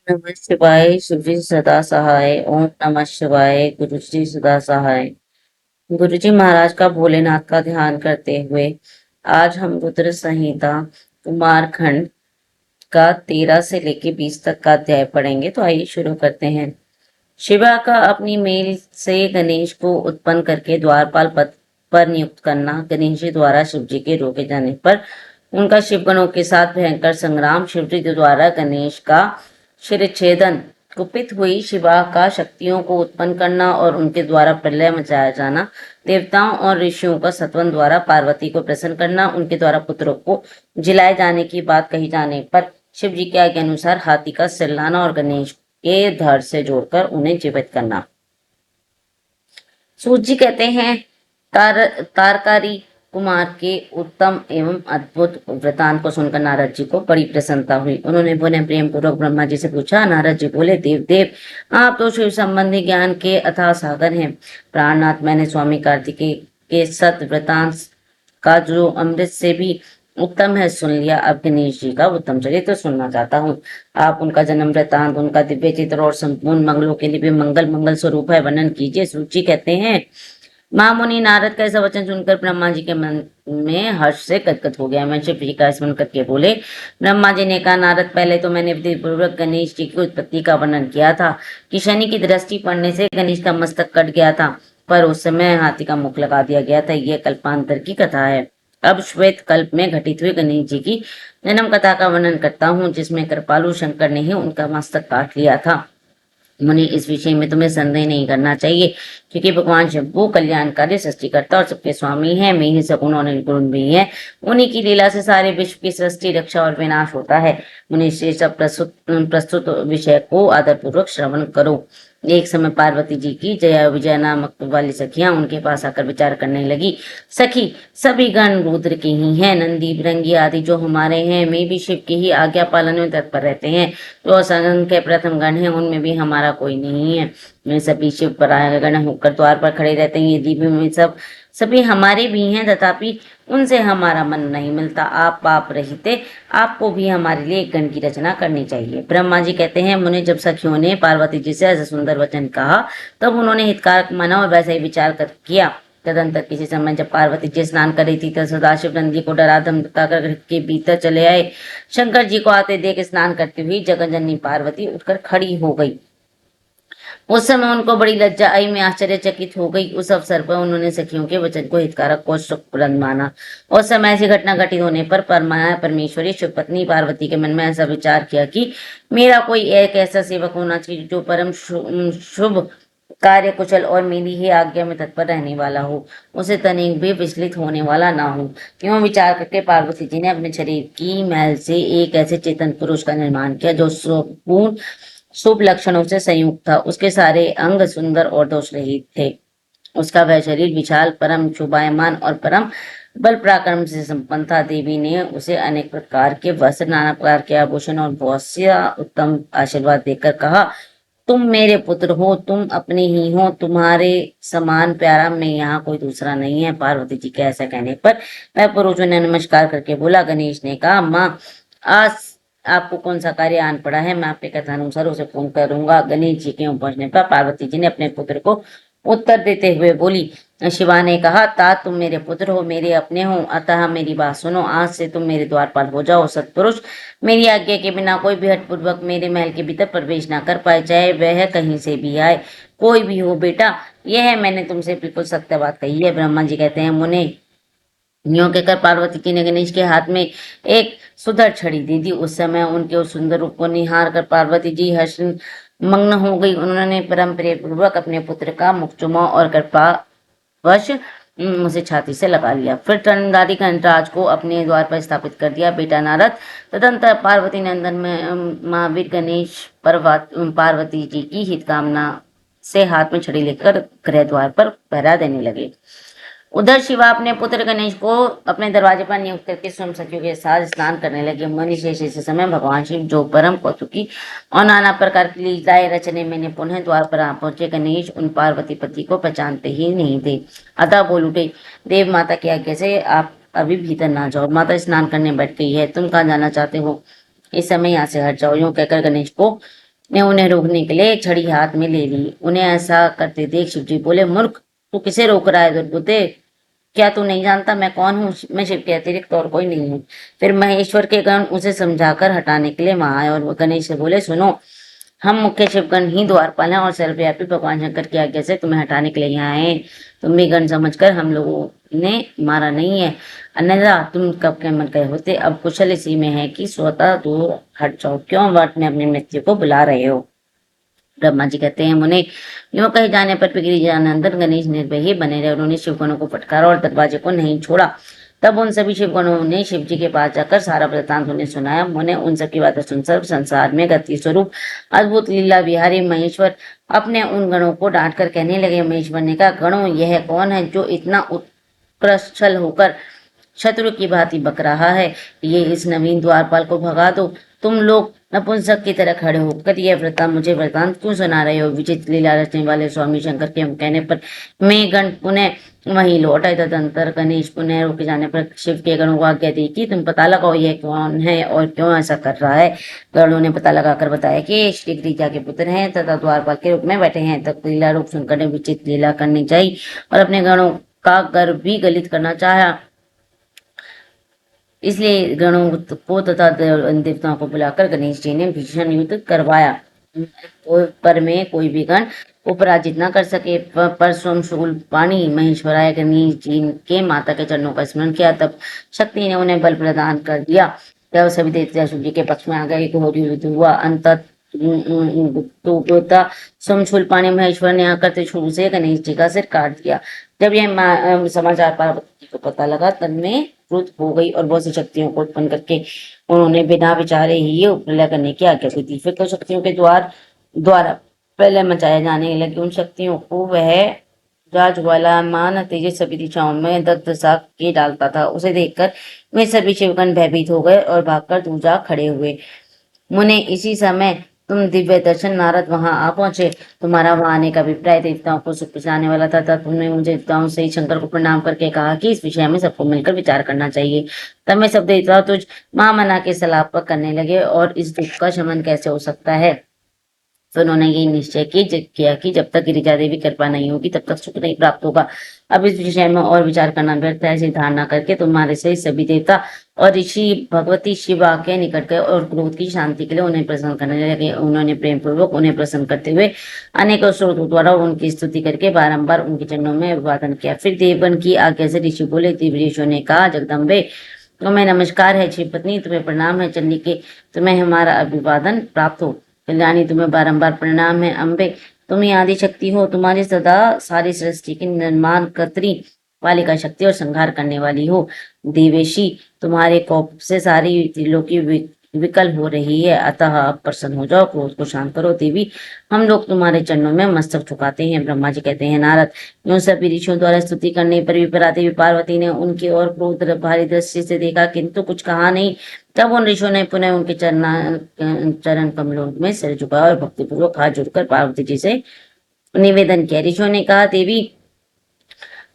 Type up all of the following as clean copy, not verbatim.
नमः शिवाय शिव जी सदा सहाय। ओम नमः शिवाय गुरु जी सदा सहाय। गुरु जी महाराज का भोलेनाथ का ध्यान करते हुए आज हम रुद्र संहिता कुमारखंड का 13 से लेके 20 तक का अध्याय पढ़ेंगे। तो आइए शुरू करते हैं। शिवा का अपनी मेल से गणेश को उत्पन्न करके द्वारपाल पद पर नियुक्त करना। गणेश जी द्वारा शिव जी के रोके जाने पर उनका शिवगणों के साथ भयंकर संग्राम। शिव जी द्वारा गणेश का शिरच्छेदन। कुपित हुई शिवा का शक्तियों को उत्पन्न करना और उनके द्वारा प्रलय मचाया जाना। देवताओं और ऋषियों का सत्वन द्वारा पार्वती को प्रसन्न करना। उनके द्वारा पुत्रों को जिलाए जाने की बात कही जाने पर शिव जी के आज्ञा अनुसार हाथी का सिर लाना और गणेश के धड़ से जोड़कर उन्हें जीवित करना। सूत जी कहते हैं तारकारी कुमार के उत्तम एवं अद्भुत वृतांत को सुनकर नारद जी को बड़ी प्रसन्नता हुई। उन्होंने पुनः प्रेम पूर्वक ब्रह्मा जी से पूछा। नारद जी बोले, देव देव आप तो शिव संबंधी ज्ञान के अथाह सागर हैं। प्राणनाथ, मैंने स्वामी कार्तिकेय के सत वृतांत का जो अमृत से भी उत्तम है सुन लिया। अब गणेश जी का उत्तम चरित्र सुनना चाहता हूँ। आप उनका जन्म वृतांत, उनका दिव्य चित्र और संपूर्ण मंगलों के लिए भी मंगल स्वरूप है वर्णन कीजिए। सूची कहते हैं, महामुनि नारद का ऐसा वचन सुनकर ब्रह्मा जी के मन में हर्ष से गदगद हो गया। मैं शिव जी का स्मरण करके बोले। ब्रह्मा जी ने कहा, नारद, पहले तो मैंने विधि पूर्वक गणेश जी की उत्पत्ति का वर्णन किया था कि शनि की दृष्टि पड़ने से गणेश का मस्तक कट गया था, पर उस समय हाथी का मुख लगा दिया गया था। यह कल्पांतर की कथा है। अब श्वेत कल्प में घटित हुए गणेश जी की जन्म कथा का वर्णन करता हूँ, जिसमें कृपालु शंकर ने ही उनका मस्तक काट लिया था। मुनि, इस विषय में तुम्हें संदेह नहीं करना चाहिए, क्योंकि भगवान शंभु कल्याणकारी सृष्टिकर्ता और सबके स्वामी हैं। में ही सगुण और निर्गुण भी हैं। उन्हीं की लीला से सारे विश्व की सृष्टि, रक्षा और विनाश होता है। मुनि से सब प्रस्तुत विषय को आदरपूर्वक श्रवण करो। एक समय पार्वती जी की जया विजय नामक वाली सखियां उनके पास आकर विचार करने लगी। सखी, सभी गण रुद्र के ही हैं। नंदी, भृंगी आदि जो हमारे हैं, में भी शिव की ही आज्ञा पालन में तत्पर रहते हैं। जो असंख्य प्रथम गण हैं, उनमें भी हमारा कोई नहीं है। वे सभी शिव परायण होकर द्वार पर खड़े रहते हैं। यदि भी में सभी हमारे भी हैं, तथापि उनसे हमारा मन नहीं मिलता। आप पाप रहिते, आपको भी हमारे लिए एक गण की रचना करनी चाहिए। ब्रह्मा जी कहते हैं, मुने, जब सखियों ने पार्वती जी से ऐसा सुंदर वचन कहा, तब उन्होंने हितकारक माना और वैसा ही विचार कर किया। तदंतर किसी समय जब पार्वती जी स्नान कर रही थी, तब सदाशिव नंदी को डरा धमका कर घर के भीतर चले आए। शंकर जी को आते देख स्नान करती हुई जगनजननी पार्वती उठकर खड़ी हो गई। उस समय उनको बड़ी लज्जा आई, में आश्चर्यचकित हो गई। उस अवसर पर उन्होंने सखियों के वचन को हितकारक और सुखप्रद माना। उस समय ऐसी घटना घटित होने पर परमेश्वरी शिव पत्नी पार्वती के मन में ऐसा विचार किया कि मेरा कोई एक ऐसा सेवक होना चाहिए जो परम शुभ कार्य कुशल और मेरी ही आज्ञा में तत्पर रहने वाला हो, उसे तनिक भी विचलित होने वाला ना हो। क्यों विचार करके पार्वती जी ने अपने शरीर की मैल से एक ऐसे चेतन पुरुष का निर्माण किया जो संपूर्ण शुभ लक्षणों से संयुक्त था। उसके सारे अंग सुंदर और दोष रहित थे। उसका वह शरीर विशाल, परम शोभायमान और परम बल पराक्रम से संपन्न था। देवी ने उसे अनेक प्रकार के वस्त्र, नाना प्रकार के आभूषण और बहुत सी उत्तम आशीर्वाद देकर कहा, तुम मेरे पुत्र हो, तुम अपने ही हो, तुम्हारे समान प्यारा मैं यहाँ कोई दूसरा नहीं है। पार्वती जी के ऐसा कहने पर वह पुरुष ने नमस्कार करके बोला। गणेश ने कहा, माँ, आज आपको कौन सा कार्य आन पड़ा है, मैं आपके कथानुसार उसे पूर्ण करूंगा। गणेश जी के पहुंचने पर पार्वती जी ने अपने पुत्र को उत्तर देते हुए बोली। शिवा ने कहा, तात, तुम मेरे पुत्र हो, मेरे अपने हो, अतः मेरी बात सुनो। आज से तुम मेरे द्वारपाल हो जाओ। सत्पुरुष मेरी आज्ञा के बिना कोई भी हठपूर्वक मेरे महल के भीतर प्रवेश ना कर पाए, चाहे वह कहीं से भी आए, कोई भी हो। बेटा, यह है मैंने तुमसे बिल्कुल सत्य बात कही है। ब्रह्मा जी कहते हैं, मुने, यूं कहकर पार्वती जी ने गणेश के हाथ में एक सुदृढ़ छड़ी दी थी। उस समय उनके उस सुंदर रूप को निहार कर पार्वती जी हर्ष मग्न हो गई। उन्होंने परम प्रेम पूर्वक अपने पुत्र का मुख चुमा और कृपावश उसे छाती से लगा लिया। फिर टंडारी घंटराज को अपने द्वार पर स्थापित कर दिया। बेटा नारद, तदंतर पार्वती नंदन में महावीर गणेश पार्वती जी की हित कामना से हाथ में छड़ी लेकर गृह द्वार पर पहरा देने लगे। उधर शिवा अपने पुत्र गणेश को अपने दरवाजे पर नियुक्त करके स्वयं सखियों के साथ स्नान करने लगे। मनुष्य इस समय भगवान शिव, जो परम कौतुकी और नाना प्रकार की लीलाएं रचने में निपुण है, द्वार पर आ पहुंचे। गणेश उन पार्वती पति को पहचानते ही नहीं थे, अतः बोल उठे, देव माता की आज्ञा से आप अभी भीतर ना जाओ, माता स्नान करने बैठ गई है, तुम कहाँ जाना चाहते हो? इस समय यहाँ से हट जाओ। यूं कहकर गणेश को ने उन्हें रोकने के लिए छड़ी हाथ में ले ली। उन्हें ऐसा करते देख शिव जी बोले, मूर्ख, तू किसे रोक रहा है दुर्बुद्धे? क्या तू नहीं जानता मैं कौन हूँ? मैं शिव के अतिरिक्त और कोई नहीं हूँ। फिर महेश्वर के गण उसे समझाकर हटाने के लिए वहां आए और वो गणेश से बोले, सुनो, हम मुख्य शिवगण ही द्वारपाल हैं और सर्वव्यापी भगवान शंकर की आज्ञा से तुम्हें हटाने के लिए यहाँ आए हैं। तुम भी गण समझकर हम लोगों ने मारा नहीं है, अन्यथा तुम कब के मर गए होते। अब कुशल इसी में है कि स्वतः दूर हट जाओ, क्यों वर्त में अपनी मृत्यु को बुला रहे हो? ब्रह्मा जी कहते हैं, मुने, यूं कहे जाने पर भी गिरिजानंदन गणेश निर्भय ही बने रहे। उन्होंने शिवगणों को फटकारा और दरवाजे को नहीं छोड़ा। तब उन सभी शिवगणों ने शिव जी के पास जाकर सारा वृतांत उन्हें सुनाया। मुने उन सबकी बातें सुनकर संसार में गति स्वरूप अद्भुत लीला विहारी महेश्वर अपने उन गणों को डांट कर कहने लगे। महेश्वर ने कहा, गणों, यह कौन है जो इतना उत्कृष्ट होकर शत्रु की भांति बक रहा है? ये इस नवीन द्वारपाल को भगा दो। तुम लोग नपुंसक की तरह खड़े होकर यह वृतांत क्यों सुना रहे हो? विचित्र लीला रचने वाले स्वामी शंकर के कहने पर मैं गण पुनः वहीं लौट आए। तदंतर गणेश पुनः रुक जाने पर शिव के गणों को आज्ञा दी कि तुम पता लगाओ यह कौन है और क्यों ऐसा कर रहा है। गणों ने पता लगाकर बताया कि श्री गिरिजा के पुत्र हैं तथा द्वारपाल के रूप में बैठे हैं। तब लीला रूप शंकर ने विचित्र लीला करनी चाहिए और अपने गणों का गर्व भी गलित करना चाहा। इसलिए गणों को तथा देवताओं को बुलाकर गणेश जी ने भीषण युद्ध करवाया, पर में कोई भी गण को पराजित न कर सके। पर सोमशूल पानी महेश्वराय गणेश जी के माता के चरणों का स्मरण किया, तब शक्ति ने उन्हें बल प्रदान कर दिया। जब सभी देवता शिव जी के पक्ष में आ गए, घोर युद्ध हुआ। अंत सोमशूल पानी महेश्वर ने आकर त्रिशूल से गणेश जी का सिर काट दिया। जब यह समाचार पार्वती को पता लगा, तब में क्रुद्ध हो गई और बहुत सी शक्तियों को उत्पन्न करके उन्होंने बिना विचारे ही ये प्रलय करने की आज्ञा दी थी। फिर तो शक्तियों के द्वारा प्रलय मचाए जाने लगे। उन शक्तियों को वह ज्वालायमान तेजस सभी दिशाओं में दग्ध सा के डालता था। उसे देखकर वे सभी शिवगण भयभीत हो गए और भागकर दूर जा खड़े हुए। मुने, इसी समय तुम दिव्य दर्शन नारद वहां आ पहुंचे। तुम्हारा वहां आने का अभिप्राय देवताओं को सुख पहुंचाने वाला था। तुमने मुझे देवताओं से ही शंकर को प्रणाम करके कहा कि इस विषय में सबको मिलकर विचार करना चाहिए। तब में सब देवता तुझ महामना के सलाह करने लगे और इस दुख का शमन कैसे हो सकता है। तो उन्होंने ये निश्चय किया कि जब तक गिरिजा देवी कृपा नहीं होगी तब तक सुख नहीं प्राप्त होगा। अब इस विषय में और विचार करना व्यर्थ है। ऐसी धारणा करके तुम्हारे सहित सभी देवता और ऋषि भगवती शिवा के निकट गए और क्रोध की शांति के लिए उन्हें प्रसन्न करने लगे। उन्होंने प्रेम पूर्वक उन्हें प्रसन्न करते हुए अनेकों स्रोतों द्वारा उनकी स्तुति करके बारंबार उनके चरणों में अभिवादन किया। फिर देवगण की आज्ञा से ऋषि बोले। देव ऋषियों ने कहा, जगदम्बे, तुम्हें नमस्कार है। श्री पत्नी, तुम्हें प्रणाम है। चंडी के, तुम्हें हमारा अभिवादन प्राप्त हो। कल्याणी, तुम्हें बारंबार प्रणाम है। अम्बे, तुम ही आदि शक्ति हो। तुम्हारी सदा सारी सृष्टि की निर्माण कर्त्री पालिका शक्ति और संहार करने वाली हो। देवेशी, तुम्हारे कोप से सारी त्रिलोकी विकल हो रही है, अतः अब प्रसन्न हो जाओ, क्रोध को शांत करो। देवी, हम लोग तुम्हारे चरणों में मस्तक झुकाते हैं। ब्रह्मा जी कहते हैं, नारद, यूं सभी ऋषियों द्वारा स्तुति करने पर विपरा देवी पार्वती ने उनकी ओर क्रोध भारी दृष्टि से देखा, किंतु कुछ कहा नहीं। तब उन ऋषियों ने पुनः उनके चरण कमलों में सिर झुकाया और भक्तिपूर्वक हाथ जोड़कर पार्वती जी से निवेदन किया। ऋषियों ने कहा, देवी,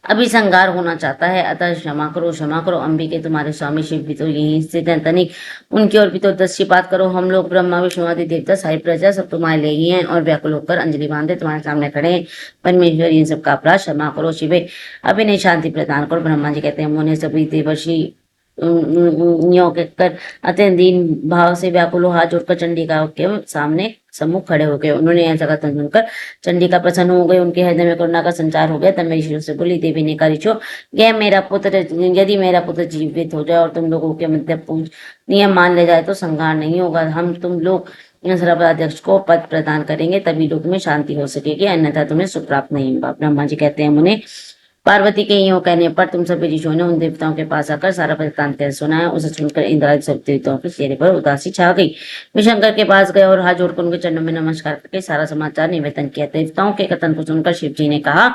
अभी संगार होना चाहता है, अतः क्षमा करो, क्षमा करो। अंबिके, तुम्हारे स्वामी शिव भी तो यहीं स्थित हैं। तनिक उनकी ओर भी तो दृष्टिपात करो। हम लोग ब्रह्मा विष्णु आदि देवता सारी प्रजा सब तुम्हारे लिए ही हैं और व्याकुल होकर अंजलि बांधे तुम्हारे सामने खड़े हैं। परमेश्वर, इन सबका अपराध क्षमा करो। शिवे, अभी नहीं शांति प्रदान करो। ब्रह्मा जी कहते हैं, मुने सभी देवर्षि कर अत्यंत दीन भाव से व्याकुल हाथ जोड़कर चंडिका के सामने सम्मुख खड़े हो गए। उन्होंने ऐसा कथन सुनकर चंडिका प्रसन्न हो गई। उनके हृदय में करुणा का संचार हो गया। तब मेरी ऋषि से बोली। देवी ने कहा, ऋषियों, यह मेरा पुत्र, यदि मेरा पुत्र जीवित हो जाए और तुम लोगों के मध्य पूज नियम मान ले जाए तो संहार नहीं होगा। हम तुम लोग सर्वाध्यक्ष को पद प्रदान करेंगे, तभी लोक में शांति हो सकेगी, अन्यथा तुम्हें सुख प्राप्त नहीं होगा। ब्रह्मा जी कहते हैं, मुने, पार्वती के यूं कहने पर तुम सभी ऋषियों ने उन देवताओं के पास आकर सारा वृत्तांत सुनाया। उसे सुनकर इंद्र आदि सब देवताओं के चेहरे पर उदासी छा गई। वे शंकर के पास गए और हाथ जोड़कर उनके चरणों में नमस्कार करके सारा समाचार निवेदन किया। देवताओं के कथन को सुनकर शिव जी ने कहा,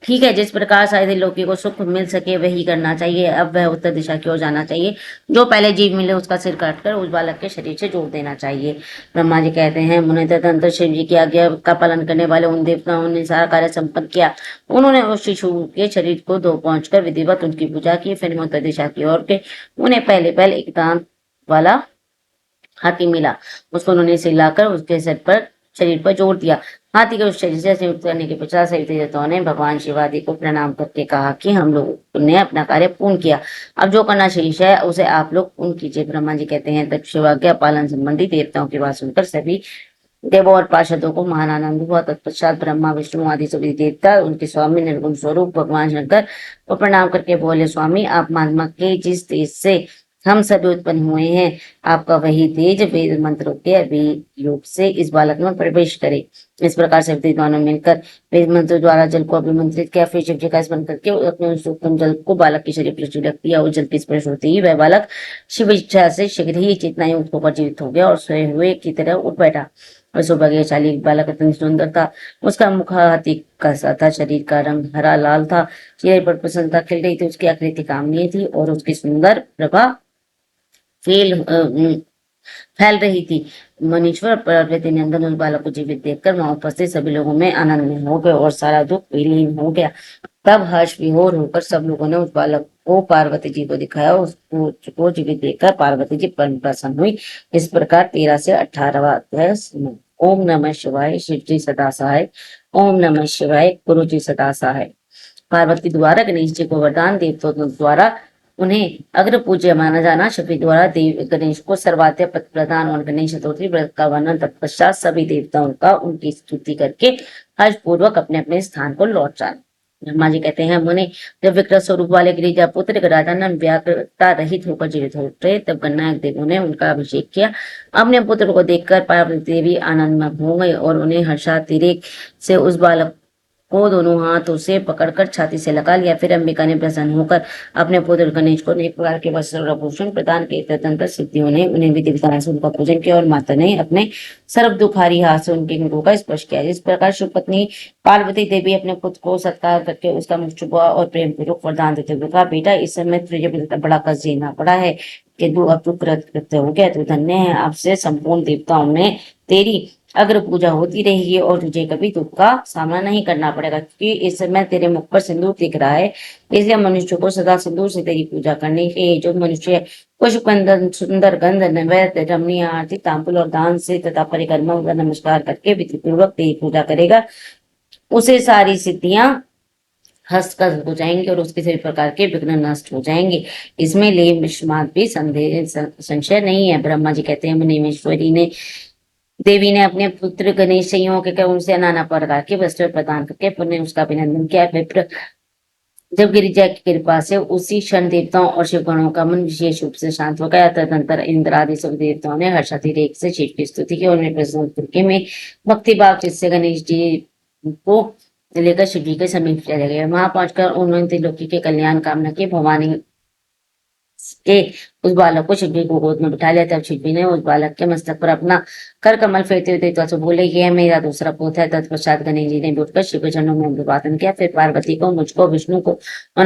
ठीक है, जिस प्रकार सारे लोकी को सुख मिल सके वही करना चाहिए। अब वह उत्तर दिशा की ओर जाना चाहिए। जो पहले जीव मिले उसका सिर काटकर उस बालक के शरीर से जोड़ देना चाहिए। ब्रह्मा जी कहते हैं, मुने, तदनंतर शिव जी की आज्ञा का पालन करने वाले उन देवताओं ने सारा कार्य संपन्न किया। उन्होंने उस शिशु के शरीर को धो पहुंचकर विधिवत उनकी पूजा की। फिर उत्तर दिशा की ओर के उन्हें पहले एक दांत वाला हाथी मिला, उसको उन्होंने सिलाकर उसके शरीर पर जोड़ दिया। हाथी के उस शरीर से संयुक्त करने के पश्चात सविता देवताओं ने भगवान शिवादि को प्रणाम करके कहा कि हम लोग ने अपना कार्य पूर्ण किया, अब जो करना शेष है उसे आप लोग पूर्ण कीजिए। ब्रह्मा जी कहते हैं, तब शिवाज्ञा पालन संबंधी देवताओं की बात सुनकर सभी देवों और पार्षदों को महान आनंद हुआ। तत्पश्चात ब्रह्मा विष्णु आदि सभी देवता उनके स्वामी निर्गुण स्वरूप भगवान शंकर को प्रणाम करके बोले, स्वामी आप महात्मा के जिस तेज से हम सभी उत्पन्न हुए हैं, आपका वही तेज वेद मंत्रों के अभियोग से इस बालक में प्रवेश करे। इस प्रकार से विद्वानों ने मिलकर वेद मंत्र द्वारा जल को अभिमंत्रित किया। फिर शिव जी का स्मरण करके अपने उस उत्तम जल को बालक के शरीर पर छिड़क दिया। उस जल की स्पर्श होते ही वह बालक शिव इच्छा से शीघ्र ही चेतना युक्त होकर जीवित हो गया और सोए हुए की तरह उठ बैठा। और सौभाग्यशाली बालक अत्यंत सुंदर था। उसका मुख हाथी का सा था, शरीर का रंग हरा लाल था, चेहरे पर प्रसन्नता खिल रही थी, उसकी आकृति कामनीय थी और उसकी सुंदर प्रभा फैल रही थी। मनीश्वर पार्वती नंदन उस बालक को जीवित देखकर वहां उपस्थित सभी लोगों में आनंद में हो गए और सारा दुख विलीन हो गया। तब हर्ष विभोर होकर सब लोगों ने उस बालक को पार्वती जी को दिखाया। उसको जीवित देखकर पार्वती जी परम प्रसन्न हुई। इस प्रकार 13 से 18वां अध्याय समाप्त। ओम नमः शिवाय। शिव जी सदा सहाय। ओम नमः शिवाय। गुरु जी सदा सहाय। पार्वती द्वारा गणेश जी को वरदान, देवताओं द्वारा उन्हें अग्र पूज्य माना जाना, शफी द्वारा देव गणेश को सर्वाद्य पद प्रदान और गणेश चतुर्थी व्रत का वर्णन। तत्पश्चात सभी देवताओं का उनकी स्तुति करके हर्ष पूर्वक अपने अपने स्थान को लौट जाना। ब्रह्मा जी कहते हैं, मुनि जब विकृत स्वरूप वाले गिरिजा पुत्र गराधानन व्याकुलता रहित होकर जीवित हो उठे, तब गणनायक देवों ने उनका अभिषेक किया। अपने पुत्र को देखकर पार्वती देवी आनंदमग्न हो गई और उन्हें हर्षातिरेक से उस बालक को दोनों हाथों से पकड़कर छाती से लगा लिया। फिर अंबिका ने प्रसन्न होकर अपने पुत्र गणेश को अनेक प्रकार के वस्त्र और आभूषण प्रदान किए। तदनंतर सिद्धियों ने उन्हें विधि विधान से उनका पूजन किया और माता ने अपने सर्व दुखारी हाथ से उनके अंगों का स्पर्श किया। इस प्रकार शिव पत्नी पार्वती देवी अपने पुत्र को सत्कार करके उसका मुख चुपा और प्रेम पूर्वक वरदान देते हुए कहा, बेटा इस समय तुझे बड़ा कष्ट झेलना पड़ा है, किंतु अब तू कृतकृत्य हो गया, तू धन्य है। आपसे संपूर्ण देवताओं में तेरी अग्र पूजा होती रहेगी और तुझे कभी दुख का सामना नहीं करना पड़ेगा, क्योंकि इस समय तेरे मुख पर सिंदूर दिख रहा है। इसलिए मनुष्य को सदा सिंदूर से तेरी पूजा करनी चाहिए। जो मनुष्य पुष्प बंधन सुंदर गंध नैवेद्य रमणीय आरती तांबुल और दान से तथा परिक्रमा व नमस्कार करके विधि पूर्वक तेरी पूजा करेगा, उसे सारी सिद्धियां हस्तगत हो जाएंगे और उसके सभी प्रकार के विघ्न नष्ट हो जाएंगे। इसमें लेशमात्र भी संशय नहीं है। ब्रह्मा जी कहते हैं, मुनीश्वरी ने देवी ने अपने पुत्र गणेश संयोग के उनसे नाना प्रकार के वस्त्र प्रदान करके पुण्य उसका अभिनंदन किया। विप्र जब गिरिजा की कृपा से उसी क्षण देवताओं और शिवगणों का मन विशेष रूप से शांत हो गया। तदनंतर इंद्र आदि सब देवताओं ने हर्षातिरेक से शिव की स्तुति की और उन्हें प्रसन्न करके में भक्ति भाव जिससे गणेश जी को लेकर शिव जी के समीप चले गए। वहां पहुंचकर उन्होंने त्रिलोकी के कल्याण कामना की। भवानी के उस बालक को शिवजी को गोद में बिठा लिया। तब शिवजी ने उस बालक के मस्तक पर अपना कर कमल फेरते हुए देवता से बोले, यह मेरा दूसरा पुत्र है। तत्पश्चात गणेश जी ने उठकर शिव के चरणों में अभिवादन किया। फिर पार्वती को, मुझको, विष्णु को और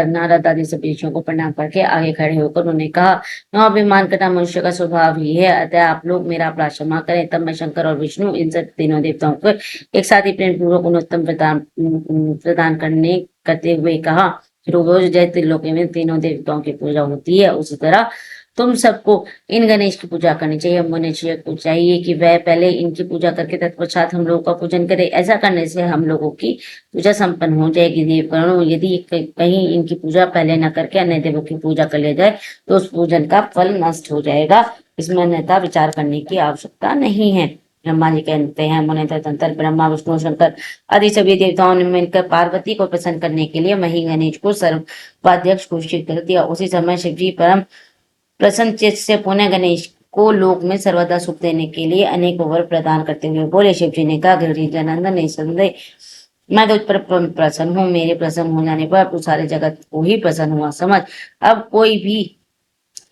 नारद आदि सभी ऋषियों को प्रणाम करके आगे खड़े होकर उन्होंने कहा, अभिमान करना मनुष्य का स्वभाव ही है, अतः आप लोग मेरा अपराध क्षमा करें। तब मैं शंकर और विष्णु इन सब तीनों देवताओं को एक साथ ही प्रेम पूर्वक उत्तम प्रदान करते हुए कहा, रोज जय त्रिलोकी में तीनों देवताओं की पूजा होती है, उसी तरह तुम सबको इन गणेश की पूजा करनी चाहिए। मनुष्य को चाहिए कि वह पहले इनकी पूजा करके तत्पश्चात हम लोगों का पूजन करे। ऐसा करने से हम लोगों की पूजा संपन्न हो जाएगी। देवगणों, यदि कहीं इनकी पूजा पहले न करके अन्य देवों की पूजा कर लिया जाए तो उस पूजन का फल नष्ट हो जाएगा। इसमें अन्यथा विचार करने की आवश्यकता नहीं है। ब्रह्मा जी कहते हैं, मुनि तदनंतर ब्रह्मा विष्णु शंकर आदि सभी देवताओं ने मिलकर पार्वती को प्रसन्न करने के लिए मही गणेश को सर्वाध्यक्ष घोषित कर दिया। उसी समय शिव जी परम प्रसन्न चित्त से पुनः गणेश को लोक में सर्वदा सुख देने के लिए अनेक वर प्रदान करते हुए बोले। शिव जी ने कहा, गिरिजानंदन निसंदेह मैं तुझ पर प्रसन्न हूँ। मेरे प्रसन्न हो जाने पर तू सारे जगत को ही प्रसन्न हुआ समझ। अब कोई भी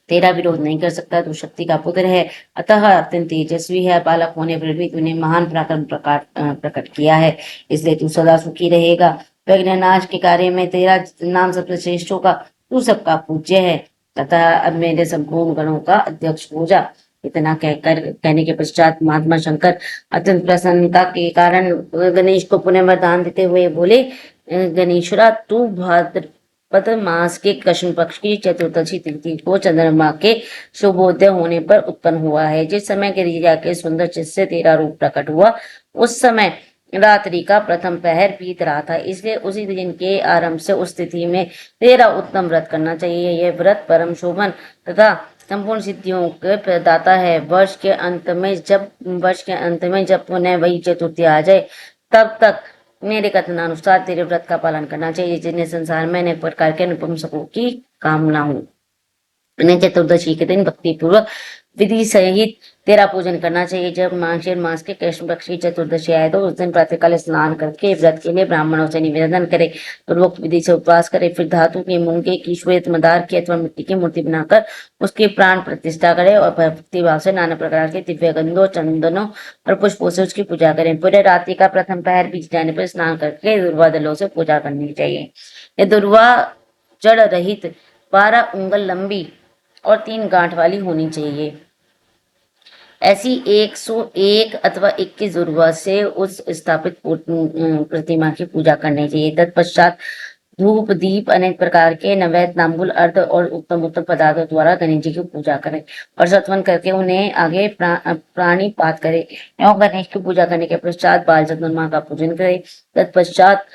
तेरा विरोध नहीं कर सकता। तू शक्ति का पुत्र है, अतः अत्यंत तेजस्वी है। बालक होने पर भी तूने महान पराक्रम प्रकट किया है, इसलिए तू सदा सुखी रहेगा। विघ्न नाश के कार्य में तेरा नाम सबसे श्रेष्ठ होगा। तू सबका पूज्य है, तथा अब मेरे संपूर्ण गणों का अध्यक्ष हो जा। इतना कहने के पश्चात महात्मा शंकर अत्यंत प्रसन्नता के कारण गणेश को पुनः वरदान देते हुए बोले, गणेश्वरा तू भाद्रपद मास के कृष्ण पक्ष की चतुर्दशी तिथि को चंद्रमा के शुभोदय होने पर उत्पन्न हुआ है। जिस समय गिरिजा के सुंदर चित्त से तेरा रूप प्रकट हुआ, उस समय रात्रि का प्रथम पहर बीत रहा था, इसलिए उसी दिन के आरंभ से उस तिथि में तेरा उत्तम व्रत करना चाहिए। यह व्रत परम शोभन तथा संपूर्ण सिद्धियों के प्रदाता है। वर्ष के अंत में जब पुनः वही चतुर्थी आ जाए, तब तक मेरे कथनानुसार तेरे व्रत का पालन करना चाहिए, जिन्हें संसार में अनेक प्रकार के अनुपम सुखों की कामना हो। उन्हें चतुर्दशी के दिन भक्ति पूर्वक विधि सहित तेरा पूजन करना चाहिए। जब मार्गशीर मास के कृष्ण पक्ष की चतुर्दशी आए तो उस दिन प्रातःकाल स्नान करके व्रत के लिए ब्राह्मणों से निवेदन करे, पूर्वोक्त विधि से उपवास करे, फिर धातु के, मूंगे की, श्वेत मदार की अथवा मिट्टी की मूर्ति बनाकर उसकी प्राण प्रतिष्ठा करे और भक्ति भाव से नाना प्रकार के दिव्य गंधों, चंदनों और पुष्पों से उसकी पूजा करें। पूरे रात्रि का प्रथम पहर बीत जाने पर स्नान करके दुर्वा दलों से पूजा करनी चाहिए। ये दुर्वा जड़ रहित 12 उंगल लंबी और 3 गांठ वाली होनी चाहिए। ऐसी 101 अथवा 21 दुर्वा से उस स्थापित प्रतिमा की पूजा करनी चाहिए। तत्पश्चात धूप दीप अनेक प्रकार के नैवेद्य, तांबूल, अर्घ और उत्तम उत्तम पदार्थों द्वारा गणेश जी की पूजा करें और सत्वन करके उन्हें आगे प्राणी पात करें एवं गणेश की पूजा करने के पश्चात बाल चंद्रमा का पूजन करें। तत्पश्चात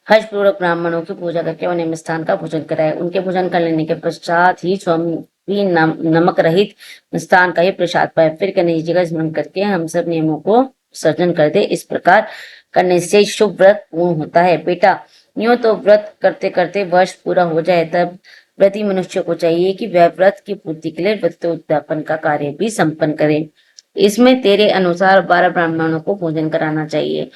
हर्षपूर्वक ब्राह्मणों की पूजा करके उन्हें मिष्ठान का भोजन कराए। उनके भोजन कर लेने के पश्चात ही स्वयं भी नमक रहित मिष्ठान का ही प्रसाद पाए। फिर गणेश जी का स्मरण करके हम सब नियमों को सर्जन कर दे। इस प्रकार करने से शुभ व्रत पूर्ण होता है। बेटा, यूं तो व्रत करते करते वर्ष पूरा हो जाए, तब व्रती मनुष्य को चाहिए कि वह व्रत की पूर्ति के लिए व्रत उद्यापन का कार्य भी संपन्न करे। इसमें तेरे अनुसार 12 ब्राह्मणों को भोजन कराना चाहिए।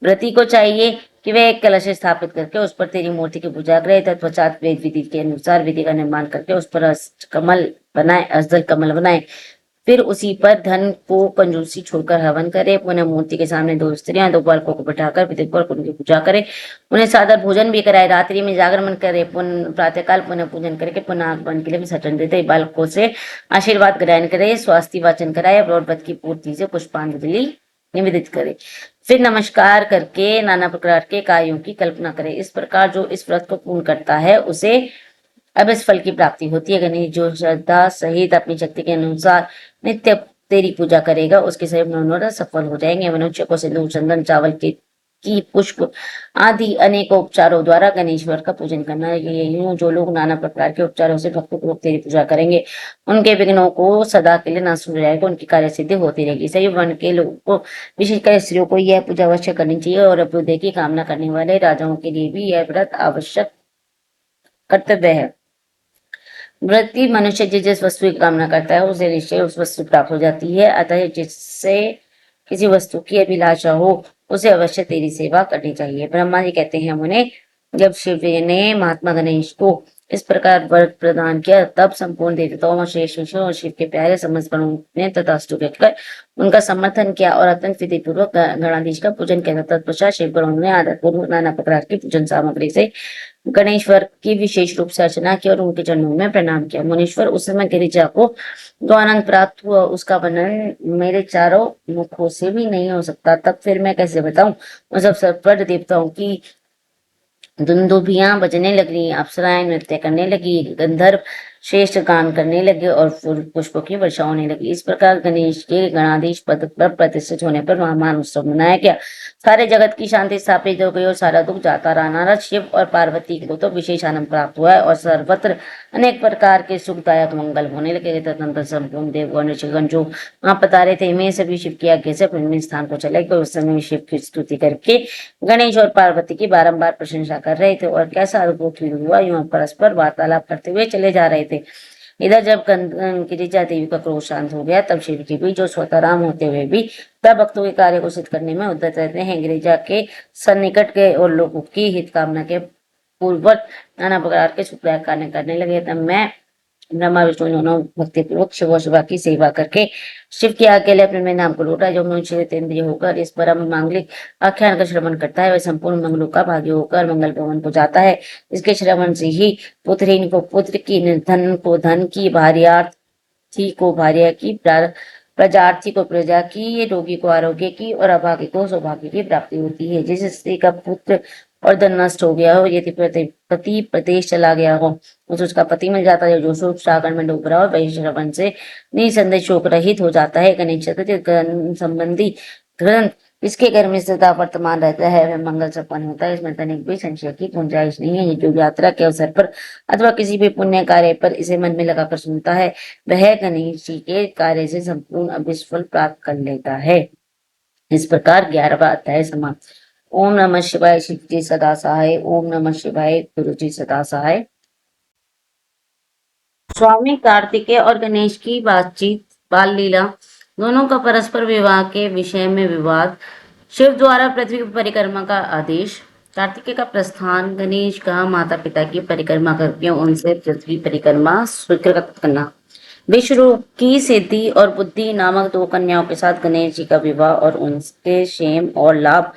व्रती को चाहिए कि वह एक कलश स्थापित करके उस पर तेरी मूर्ति की पूजा करे। तत्पश्चात वेद विधि के अनुसार विधि का निर्माण करके उस पर अष्टदल कमल बनाए। फिर उसी पर धन को कंजूसी छोड़कर हवन करे। पुनः मूर्ति के सामने 2 स्त्रियां 2 बालकों को बैठाकर विधिपूर्वक उनकी पूजा करे। उन्हें सादर भोजन भी कराए। रात्रि में जागरण करे। प्रातःकाल पुनः पूजन करके पुनः आगमन के लिए विसर्जन देते। बालकों से आशीर्वाद ग्रहण करे, स्वास्थ्य वाचन कराए और व्रत की पूर्ति से पुष्पांजलि निवेदित करे। फिर नमस्कार करके नाना प्रकार के कार्यों की कल्पना करे। इस प्रकार जो इस व्रत को पूर्ण करता है उसे अब इस फल की प्राप्ति होती है। गणेश जो श्रद्धा सहित अपनी शक्ति के अनुसार नित्य तेरी पूजा करेगा, उसके सभी मनोरथ सफल हो जाएंगे। मनुष्य को सिंदूर, चंदन, चावल की पुष्प आदि अनेक उपचारों द्वारा गणेश्वर का पूजन करना है। यूं जो लोग नाना प्रकार के उपचारों से भक्तिपूर्वक तेरी पूजा करेंगे, उनके विघ्नों को सदा के लिए नाश हो जाएगा, उनकी कार्य सिद्धि होती रहेगी। सही वर्ण के लोगों को, विशेषकर स्त्रियों को यह पूजा अवश्य करनी चाहिए और अभ्युदय की कामना करने वाले राजाओं के लिए भी यह व्रत आवश्यक कर्तव्य है। व्रती मनुष्य जिस वस्तु की कामना करता है उसे निश्चय उस वस्तु प्राप्त हो जाती है। अतः जिससे किसी वस्तु की अभिलाषा हो उसे अवश्य तेरी सेवा करनी चाहिए। ब्रह्मा जी कहते हैं, उन्हें जब शिव ने महात्मा गणेश को इस प्रकार वर प्रदान किया, तब संपूर्ण देवताओं और श्रेष्ठ ऋषियों और शिव के प्यारे समस्त गणों ने तथास्तु कहकर उनका समर्थन किया और अत्यंत विधि पूर्वक गणाधीश का पूजन किया। तत्पश्चात शिव गणों ने आदर पूर्वक नाना प्रकार की पूजन सामग्री से गणेश्वर की विशेष रूप से अर्चना की और उनके चरणों में प्रणाम किया। मुनीश्वर, उस समय गिरिजा को जो आनंद प्राप्त हुआ उसका वर्णन मेरे चारों मुखों से भी नहीं हो सकता। तब फिर मैं कैसे बताऊं? उन सब सर्वत्र देवताओं की दुंदुभियां बजने लगी, अप्सराएं नृत्य करने लगी, गंधर्व श्रेष्ठ गान करने लगे और पुष्पों की वर्षा होने लगी। इस प्रकार गणेश के गणाधीश पद पर प्रतिष्ठित होने पर महान उत्सव मनाया गया। सारे जगत की शांति स्थापित हो गई और सारा दुख जाता रहा। नारद, शिव और पार्वती को तो विशेष आनंद प्राप्त हुआ है और सर्वत्र अनेक प्रकार के सुखदायक मंगल होने लगे। तदनंतर संपूर्ण देवगण ऋषिगण जो वहां पधारे थे, मैं सभी शिव की आज्ञा से अपने स्थान को चले गए। उस समय शिव की स्तुति करके गणेश और पार्वती की बारंबार प्रशंसा कर रहे थे और कैसा अद्भुत हुआ, यूं परस्पर वार्तालाप करते हुए चले जा रहे थे। इधर जब गिरिजा देवी का क्रोध शांत हो गया, तब शिव जी भी, जो स्वतः राम होते हुए भी तब भक्तों के कार्य को सिद्ध करने में उद्यत रहते हैं, गिरिजा के सन्निकट के और लोगों की हित कामना के पूर्वक नाना प्रकार के सुखदायक कार्य करने लगे। तब मैं ब्रह्मा विष्णु दोनों भक्ति पूर्वक शिव और शिवा की सेवा करके शिव की आज्ञा ले अपने नाम को लौटा। जो मनुष्य जितेंद्रिय होकर इस परम मांगलिक आख्यान का श्रवण करता है, वह संपूर्ण मंगलों का भागी होकर मंगल भवन को जाता है। इसके श्रवण से ही पुत्रहीन को पुत्र की, धन को धन की, भार्यार्थी को भार्या की, प्रजार्थी को प्रजा की, रोगी को आरोग्य की और अभागी को सौभाग्य की प्राप्ति होती है। जिस स्त्री का पुत्र और धन नष्ट हो गया हो, यदि पति प्रदेश चला गया हो, तो उसका पति मिल जाता है जो शोक सागर में डूब रहा हो, वही श्रवण से निसंदेह शोक रहित हो जाता है। गणेश चतुर्थी संबंधी ग्रंथ इसके घर में सदा वर्तमान रहता है, वह मंगल संपन्न होता है। इसमें तनिक भी संशय की गुंजाइश नहीं है। जो यात्रा के अवसर पर अथवा किसी भी पुण्य कार्य पर इसे मन में लगाकर सुनता है, वह गणेश जी के कार्य से संपूर्ण अभिष्ट फल प्राप्त कर लेता है। इस प्रकार 11वां अध्याय समाप्त। ओम नमः शिवाय। शिव जी सदा सहाय। ओम नमः शिवाय। गुरु जी सदा सहाय। स्वामी कार्तिकेय और गणेश की बातचीत, बाल लीला, दोनों का परस्पर विवाह के विषय में विवाद, शिव द्वारा पृथ्वी की परिक्रमा का आदेश, कार्तिकेय का प्रस्थान, गणेश का माता पिता की परिक्रमा करके उनसे पृथ्वी परिक्रमा स्वीकृत करना, विश्वरूप की सिद्धि और बुद्धि नामक 2 कन्याओं के साथ गणेश जी का विवाह और उनके क्षेम और लाभ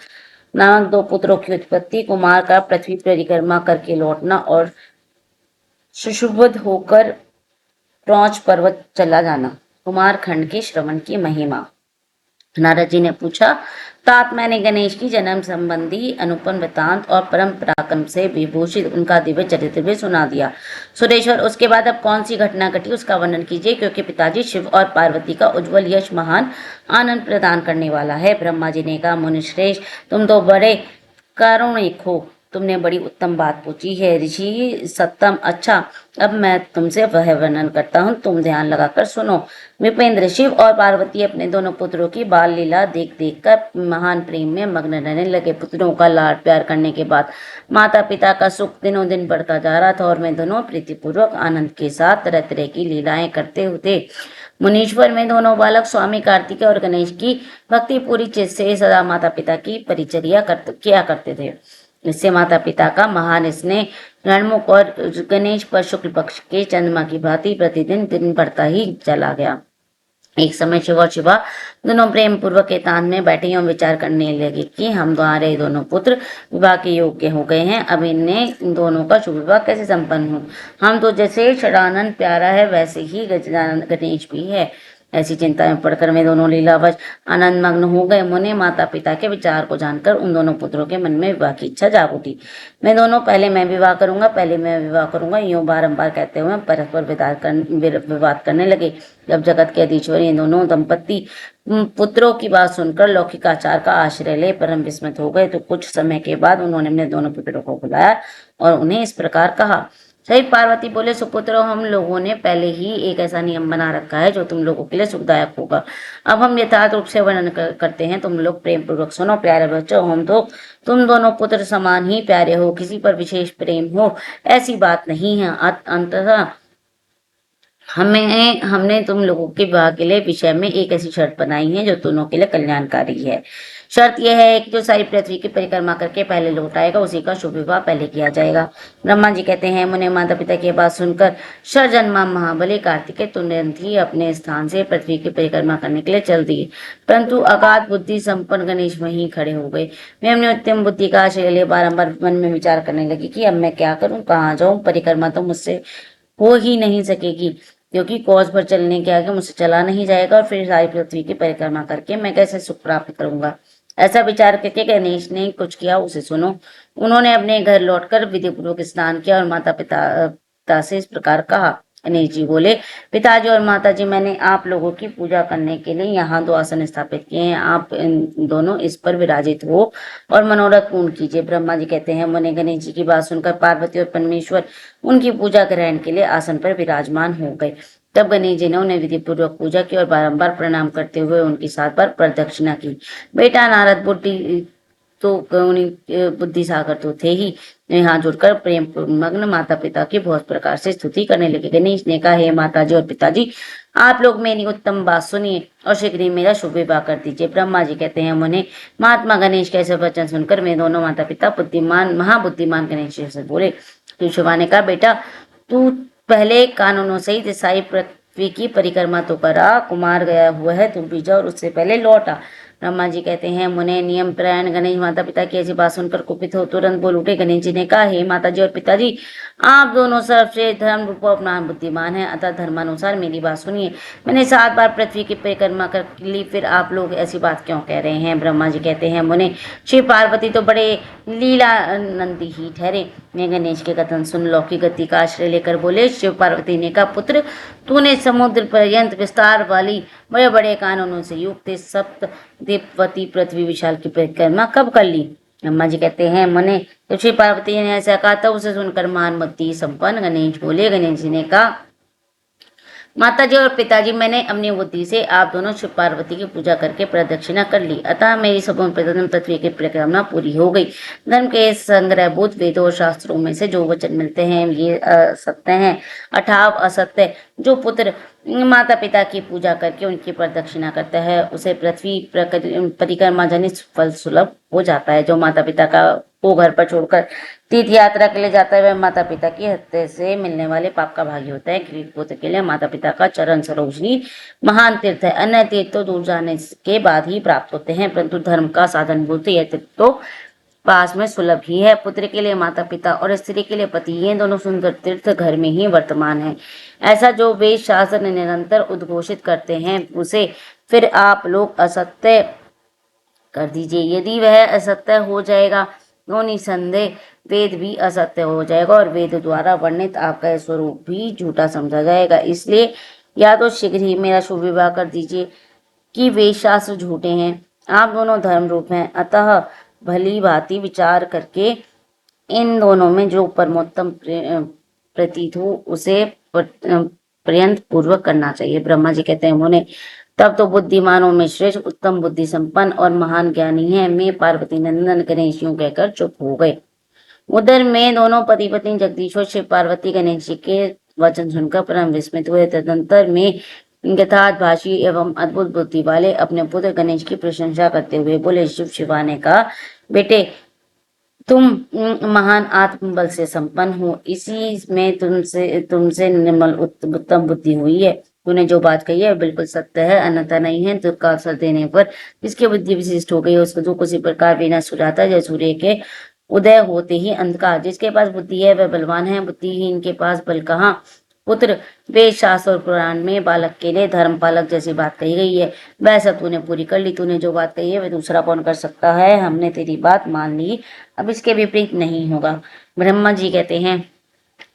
नामक 2 पुत्रों की उत्पत्ति, कुमार का पृथ्वी परिक्रमा करके लौटना और सुशुभद होकर प्रौंच पर्वत चला जाना, कुमार खंड के श्रवण की महिमा। नारद जी ने पूछा, तात मैंने गणेश की जन्म संबंधी अनुपम वृतांत और परम पराक्रम से विभूषित उनका दिव्य चरित्र भी सुना दिया। सुरेश्वर, उसके बाद अब कौन सी घटना घटी उसका वर्णन कीजिए, क्योंकि पिताजी शिव और पार्वती का उज्जवल यश महान आनंद प्रदान करने वाला है। ब्रह्मा जी ने कहा, मुनिश्रेष्ठ, तुम तो बड़े कारुणिक हो, तुमने बड़ी उत्तम बात पूछी है। ऋषि सत्तम, अच्छा, अब मैं तुमसे वह वर्णन करता हूँ, तुम ध्यान लगाकर सुनो। विपेंद्र, शिव और पार्वती अपने दोनों पुत्रों की बाल लीला देख देख कर महान प्रेम में मग्न रहने लगे। पुत्रों का लाड प्यार करने के बाद माता पिता का सुख दिनों दिन बढ़ता जा रहा था और वे दोनों प्रीतिपूर्वक आनंद के साथ तरह तरह की लीलाएं करते थे। मुनीश्वर में दोनों बालक स्वामी कार्तिकेय और गणेश की भक्ति पूरी चित्त से सदा माता पिता की परिचर्या किया करते थे। इससे माता पिता का महान स्नेह रणमुख और गणेश पर शुक्ल पक्ष के चंद्रमा की भांति प्रतिदिन दिन बढ़ता ही चला गया। एक समय शिव और शिवा दोनों प्रेम पूर्वक एकांत में बैठे एवं विचार करने लगे कि हम तुम्हारे दोनों पुत्र विवाह के योग्य हो गए हैं, अब इन्हें इन दोनों का शुभ विवाह कैसे संपन्न हो। हम तो जैसे षडानंद प्यारा है, वैसे ही गणेश भी है। ऐसी चिंता में पड़कर वे दोनों लीलावश आनंद मग्न हो गए। मुने माता पिता के विचार को जानकर उन दोनों पुत्रों के मन में विवाह की इच्छा जाग उठी। मैं दोनों, पहले मैं विवाह करूंगा, पहले मैं विवाह करूंगा, यूं बारंबार कहते हुए परस्पर विवाद करने लगे। जब जगत के अधीश्वर ये दोनों दंपत्ति पुत्रों की बात सुनकर लौकिक आचार का आश्रय ले परम विस्मित हो गए, तो कुछ समय के बाद उन्होंने अपने दोनों पुत्रों को बुलाया और उन्हें इस प्रकार कहा। सही पार्वती बोले, सुपुत्रों, हम लोगों ने पहले ही एक ऐसा नियम बना रखा है जो तुम लोगों के लिए सुखदायक होगा। अब हम यथार्थ रूप से वर्णन करते हैं, तुम लोग प्रेम पूर्वक सुनो। प्यारे बच्चों, हम तो तुम दोनों पुत्र समान ही प्यारे हो, किसी पर विशेष प्रेम हो ऐसी बात नहीं है। अंततः हमने तुम लोगों के विवाह के लिए विषय में एक ऐसी शर्त बनाई है जो दोनों के लिए कल्याणकारी है। शर्त यह है कि जो सारी पृथ्वी की परिक्रमा करके पहले लौट आएगा, उसी का शुभ विवाह पहले किया जाएगा। ब्रह्मा जी कहते हैं, मुने माता पिता की बात सुनकर शरजन्मा महाबली कार्तिकेय तुरंत ही अपने स्थान से पृथ्वी की परिक्रमा करने के लिए चल दिए, परंतु अगाध बुद्धि संपन्न गणेश वहीं खड़े हो गए। वे अपनी उत्तम बुद्धि का आश्रय ले बारंबार मन में विचार करने लगी कि अब मैं क्या करूं, कहाँ जाऊं, परिक्रमा तो मुझसे हो ही नहीं सकेगी, क्योंकि कौज पर चलने के आगे मुझसे चला नहीं जाएगा और फिर सारी पृथ्वी की परिक्रमा करके मैं कैसे सुख प्राप्त करूंगा। ऐसा विचार करके गणेश ने कुछ किया, उसे सुनो। उन्होंने अपने घर लौटकर विधि पूर्वक स्नान किया और माता पिता से इस प्रकार कहा। गणेश जी बोले, पिताजी और माताजी, मैंने आप लोगों की पूजा करने के लिए यहाँ 2 आसन स्थापित किए हैं, आप इन दोनों इस पर विराजित हो और मनोरथ पूर्ण कीजिए। ब्रह्मा जी कहते हैं, मुने गणेश जी की बात सुनकर पार्वती और परमेश्वर उनकी पूजा ग्रहण के लिए आसन पर विराजमान हो गए। तब गणेश जी ने उन्हें विधि पूर्वक पूजा की और बारंबार प्रणाम करते हुए उनकी 7 बार प्रदक्षिणा की। बेटा नारद, बुद्धि सागर तो थे ही, यहाँ जुड़कर प्रेम मग्न माता पिता की बहुत प्रकार से स्तुति करने लगे। गणेश ने कहा, हे माताजी और पिताजी, आप लोग मेरी उत्तम बात सुनिए और शीघ्र ही मेरा शुभ विवाह कर दीजिए। ब्रह्मा जी कहते हैं, मुने महात्मा गणेश के ऐसे वचन सुनकर मेरे दोनों माता पिता महाबुद्धिमान गणेश से बोले। तो शिवा ने कहा, बेटा तू पहले कानूनों सहित सारी पृथ्वी की परिक्रमा तो करा, कुमार गया हुआ है, तू भी जा और उससे पहले लौटा। ब्रह्मा जी कहते हैं, मुने नियम परायण गणेश माता पिता की ऐसी बात सुनकर कुपित हो तुरंत बोल उठे। गणेश जी ने कहा, हे माता जी और पिताजी, आप दोनों सर्वश्रेष्ठ धर्म रूप अपना बुद्धिमान है, अतः धर्मानुसार मेरी बात सुनिए। मैंने 7 बार पृथ्वी की परिक्रमा कर ली, फिर आप लोग ऐसी बात क्यों कह रहे हैं? ब्रह्मा जी कहते हैं, मुने शिव पार्वती तो बड़े लीलानंदी ही ठहरे। मैं गणेश के कथन सुन लौकिक गति का आश्रय लेकर बोले। शिव पार्वती ने कहा, पुत्र, तूने समुद्र पर्यंत विस्तार वाली बड़े बड़े कानूनों से युक्त सप्त दीपवती पृथ्वी विशाल की परिक्रमा कब कर ली? ब्रह्मा जी कहते हैं, मुने तो श्री पार्वती ने ऐसा कहा, तब उसे सुनकर महान भक्ति संपन्न गणेश बोले। गणेश जी ने कहा, माताजी और पिताजी, मैंने अपनी बुद्धि से आप दोनों शिव पार्वती की पूजा करके प्रदक्षिणा कर ली, अतः मेरी संपूर्ण प्रथम पृथ्वी की परिक्रमा पूरी हो गई। धर्म के संग्रहभूत वेदों और शास्त्रों में से जो वचन मिलते हैं ये असत्य हैं, अठाव असत्य। जो पुत्र माता पिता की पूजा करके उनकी प्रदक्षिणा करता है उसे पृथ्वी परिक्रमा जनित फल सुलभ हो जाता है। जो माता पिता को घर पर छोड़कर तीर्थ यात्रा के लिए जाता है वह माता पिता की हत्या से मिलने वाले पाप का भागी होता है। गृह पुत्र के लिए माता पिता का चरण सरोज ही महान तीर्थ है। अन्य तीर्थ तो दूर जाने के बाद ही प्राप्त होते हैं, परंतु धर्म का साधन बोलते यह तीर्थ तो पास में सुलभ ही है। पुत्र के लिए माता पिता और स्त्री के लिए पति, ये दोनों सुंदर तीर्थ घर में ही वर्तमान है। ऐसा जो वेद शास्त्र निरंतर उद्घोषित करते हैं उसे फिर आप लोग असत्य कर दीजिए। यदि वह असत्य हो जाएगा तो निसंदेह वेद भी असत्य हो जाएगा और वेद द्वारा वर्णित आपका स्वरूप भी झूठा समझा जाएगा। इसलिए या तो शीघ्र ही मेरा शुभ विवाह कर दीजिए कि वेद शास्त्र झूठे हैं, आप दोनों धर्म रूप हैं, अतः भली भांति विचार करके इन दोनों में जो परमोत्तम प्रतीत हो उसे पर्यंत पूर्वक करना चाहिए। ब्रह्मा जी कहते हैं, उन्होंने तब तो बुद्धिमानों में श्रेष्ठ उत्तम बुद्धि संपन्न और महान ज्ञानी है, मैं पार्वती नंदन गणेश यूं कहकर चुप हो गए। उधर में दोनों पति पत्नी जगदीश्वर शिव पार्वती गणेश जी के वचन सुनकर परम विस्मित हुए। तदंतर में यथार्थ भाषी एवं अद्भुत बुद्धि वाले अपने पुत्र गणेश की प्रशंसा करते हुए बोले। शिव शिवा ने कहा, बेटे, तुम महान आत्मबल से संपन्न हो, इसी में तुमसे निर्मल उत्तम बुद्धि हुई है। तूने जो बात कही है बिल्कुल सत्य है, अन्यथा नहीं है। दुख का अवसर देने पर जिसकी बुद्धि विशिष्ट हो गई उसका दुख उसी प्रकार विनाश हो जाता है जैसे सूर्य के उदय होते ही अंधकार। जिसके पास बुद्धि है वह बलवान है, बुद्धिहीन के पास बल कहाँ। पुत्र, वेद शास्त्र और पुराण में बालक के लिए धर्म पालक जैसी बात कही गई है, वह सब तूने पूरी कर ली। तूने जो बात कही है वह दूसरा कौन कर सकता है? हमने तेरी बात मान ली, अब इसके विपरीत नहीं होगा। ब्रह्मा जी कहते हैं,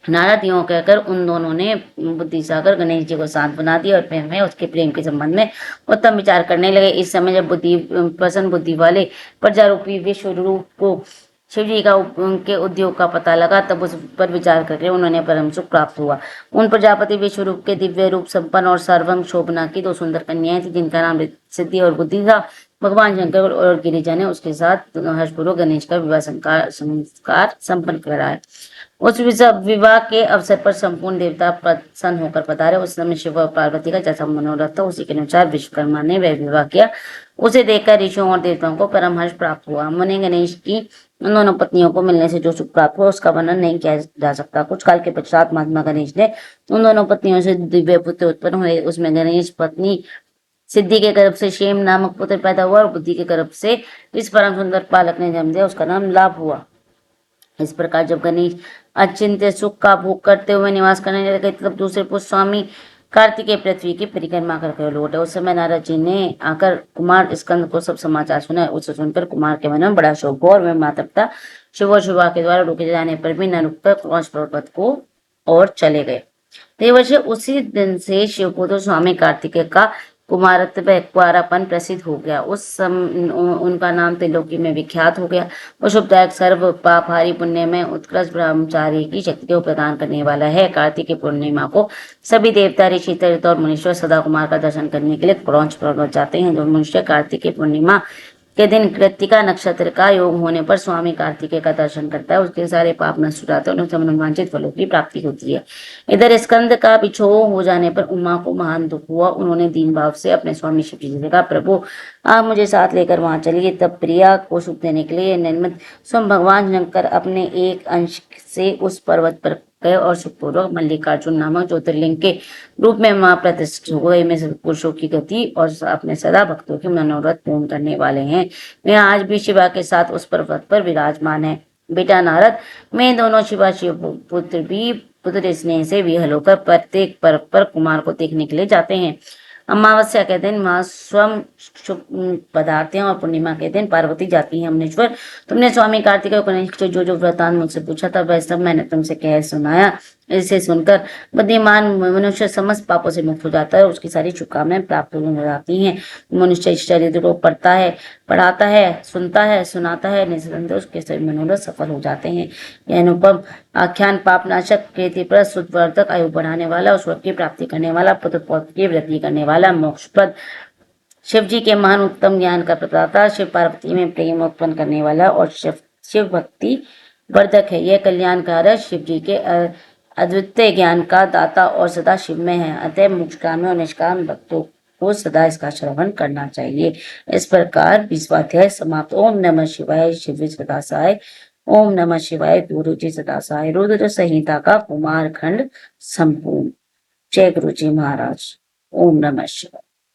नारद यूं कहकर उन दोनों ने बुद्धि सागर गणेश जी को शांत बना दिया और प्रेम में उसके प्रेम के संबंध में उत्तम विचार करने लगे। इस समय जब प्रसन्न बुद्धि वाले प्रजारूपी विश्व रूप को शिव जी का उनके उद्योग का पता लगा, तब उस पर विचार करके उन्होंने परम सुख प्राप्त हुआ। उन प्रजापति विश्व रूप के दिव्य रूप संपन्न और सर्वम शोभना की 2 सुंदर कन्याएं थी, जिनका नाम सिद्धि और बुद्धि था। भगवान शंकर और गिरिजा ने उसके साथ हर्षपूर्वक गणेश का विवाह संस्कार संपन्न कराया। उस विवाह के अवसर पर संपूर्ण देवता प्रसन्न होकर पधारे। उस समय शिव और पार्वती का जैसा मनोरथ था उसी के अनुसार विश्वकर्मा ने वह विवाह किया। उसे देखकर ऋषियों और देवताओं को परम हर्ष प्राप्त हुआ। मुनि गणेश की उन दोनों पत्नियों को मिलने से जो सुख प्राप्त हुआ उसका वर्णन नहीं किया जा सकता। कुछ काल के पश्चात महात्मा गणेश ने उन दोनों पत्नियों से दिव्य पुत्र उत्पन्न हुए। उसमें गणेश पत्नी सिद्धि के गर्भ से शेम नामक पुत्र पैदा हुआ और बुद्धि के गर्भ से इस परम सुंदर बालक ने जन्म दिया, उसका नाम लाभ हुआ। इस प्रकार जब गणेश अचिंत्य सुख का भोग करते हुए निवास करने लगे तब दूसरे पुत्र स्वामी कार्तिकेय पृथ्वी की परिक्रमा करके लौटे। उस समय नारद जी ने आकर कुमार स्कंद को सब समाचार सुना। उसे सुनकर कुमार के मन में बड़ा शोक हुआ और वे माता पिता शिव और शिवा के द्वारा रोके जाने पर भी न रुककर क्रौंच पर्वत को और चले गए। देवर्षि, उसी दिन से शिवपुत्र स्वामी कार्तिकेय का कुमारत्व कुआरापन प्रसिद्ध हो गया। उनका नाम त्रिलोकी में विख्यात हो गया। वो शुभदायक सर्व पापहारी पुण्य में उत्कृष्ट ब्रह्मचारी की शक्ति को प्रदान करने वाला है। कार्तिक पूर्णिमा को सभी देवता, ऋषि, तीर्थ और मुनीश्वर सदा कुमार का दर्शन करने के लिए क्रौंच पर्वत जाते हैं। जो मनुष्य कार्तिक पूर्णिमा के दिन कृत्तिका नक्षत्र का योग होने पर स्वामी कार्तिकेय का दर्शन करता है उसके सारे पाप नष्ट हो जाते हैं और उसे मनोवांछित फलों की प्राप्ति होती है। इधर स्कंद का बिछोह हो जाने पर उमा को महान दुख हुआ। उन्होंने दीन भाव से अपने स्वामी शिव जी से कहा, प्रभु आप मुझे साथ लेकर वहां चलिए। तब प्रिया को सुख देने के लिए निर्मित स्वयं भगवान शंकर अपने एक अंश से उस पर्वत पर गए और सुखपूर्वक मल्लिकार्जुन नामक ज्योतिर्लिंग के रूप में वहां प्रतिष्ठित हुए। में पुरुषों की गति और अपने सदा भक्तों के मनोरथ पूर्ण करने वाले हैं। वे आज भी शिवा के साथ उस पर्वत पर विराजमान है। बेटा नारद, मैं दोनों शिवा शिव पुत्र भी पुत्र स्नेह से विहल होकर प्रत्येक पर्व पर कुमार को देखने के लिए जाते हैं। अमावस्या के दिन वहां स्वयं शुभ पदार्थ हैं और पूर्णिमा के दिन पार्वती जाती है। अमनेश्वर, तुमने स्वामी कार्तिक और गणेश से जो जो वृतांत मुझसे पूछा था वह सब मैंने तुमसे कह सुनाया। इसे सुनकर बुद्धिमान मनुष्य समस्त पापों से मुक्त हो जाता है और उसकी सारी शुभकामनाएं प्राप्त हो जाती हैं। मनुष्य इस चरित्र को पढ़ता है, पढ़ाता है, सुनता है, सुनाता है, निसंदेह उसके सभी मनोरथ सफल हो जाते हैं। यह अनुपम आख्यान पापनाशक, कीर्तिप्रद, सुखवर्धक, आयु बढ़ाने वाला और स्वर्ग की प्राप्ति करने वाला, पुत्र पौत्र की वृद्धि करने वाला, मोक्षप्रद, शिव जी के महान उत्तम ज्ञान का प्रदाता, शिव पार्वती में प्रेम उत्पन्न करने वाला और शिव भक्ति वर्धक है। यह कल्याणकारक शिव जी के अद्वितीय ज्ञान का दाता और सदा शिव में है। अतः मोक्षकामी और निष्काम भक्तों को सदा इसका श्रवण करना चाहिए। इस प्रकार 20वां अध्याय समाप्त। ओम नमः शिवाय। शिव सदा सहाय। ओम नमः शिवाय। गुरु जी सदा सहाय। रुद्र संहिता का कुमार खंड संपूर्ण। जय गुरु जी महाराज। ओम नमः शिवाय।